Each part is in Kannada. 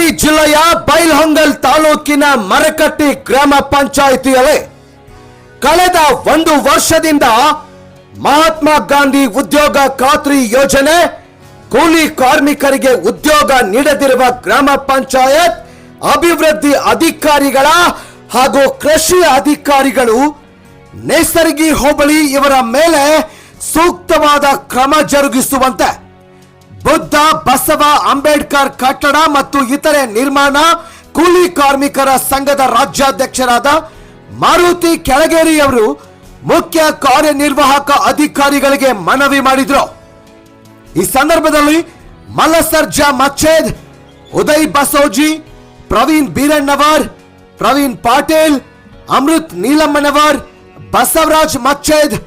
ಬೆಳಗಾವಿ ಜಿಲ್ಲೆಯ ಬೈಲಹೊಂಗಲ್ ತಾಲೂಕಿನ ಮರಕಟ್ಟಿ ಗ್ರಾಮ ಪಂಚಾಯಿತಿಯಲ್ಲಿ ಕಳೆದ 1 ವರ್ಷದಿಂದ ಮಹಾತ್ಮ ಗಾಂಧಿ ಉದ್ಯೋಗ ಖಾತ್ರಿ ಯೋಜನೆ ಕೂಲಿ ಕಾರ್ಮಿಕರಿಗೆ ಉದ್ಯೋಗ ನೀಡದಿರುವ ಗ್ರಾಮ ಪಂಚಾಯತ್ ಅಭಿವೃದ್ಧಿ ಅಧಿಕಾರಿಗಳ ಹಾಗೂ ಕೃಷಿ ಅಧಿಕಾರಿಗಳು ನೇಸರ್ಗಿ ಹೋಬಳಿ ಇವರ ಮೇಲೆ ಸೂಕ್ತವಾದ ಕ್ರಮ ಜರುಗಿಸುವಂತೆ ಬುದ್ಧ ಬಸವ ಅಂಬೇಡ್ಕರ್ ಕಟ್ಟಡ ಮತ್ತು ಇತರೆ ನಿರ್ಮಾಣ ಕೂಲಿ ಕಾರ್ಮಿಕರ ಸಂಘದ ರಾಜ್ಯಾಧ್ಯಕ್ಷರಾದ ಮಾರುತಿ ಕೆಳಗೇರಿಯವರು ಮುಖ್ಯ ಕಾರ್ಯನಿರ್ವಾಹಕ ಅಧಿಕಾರಿಗಳಿಗೆ ಮನವಿ ಮಾಡಿದರು. ಈ ಸಂದರ್ಭದಲ್ಲಿ ಮಲ್ಲಸರ್ಜಾ ಮಚ್ಚೇದ್, ಉದಯ್ ಬಸೋಜಿ, ಪ್ರವೀಣ್ ಬೀರಣ್ಣವರ್, ಪ್ರವೀಣ್ ಪಾಟೀಲ್, ಅಮೃತ್ ನೀಲಮ್ಮನವರ್, ಬಸವರಾಜ್ ಮಚ್ಚೇದ್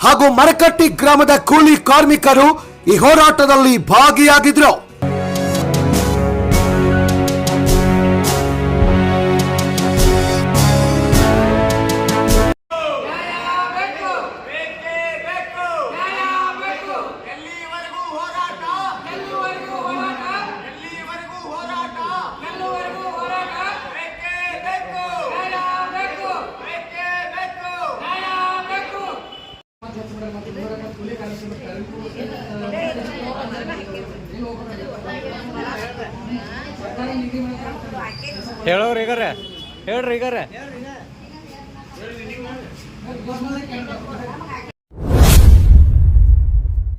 ಹಾಗೂ ಮರಕಟ್ಟಿ ಗ್ರಾಮದ ಕೂಲಿ ಕಾರ್ಮಿಕರು ಈ ಹೋರಾಟದಲ್ಲಿ ಭಾಗಿಯಾಗಿದ್ರು. ಹೇಳೋರು ಈಗಾರೆ ಹೇಳ್ರಿ ಈಗಾರೆ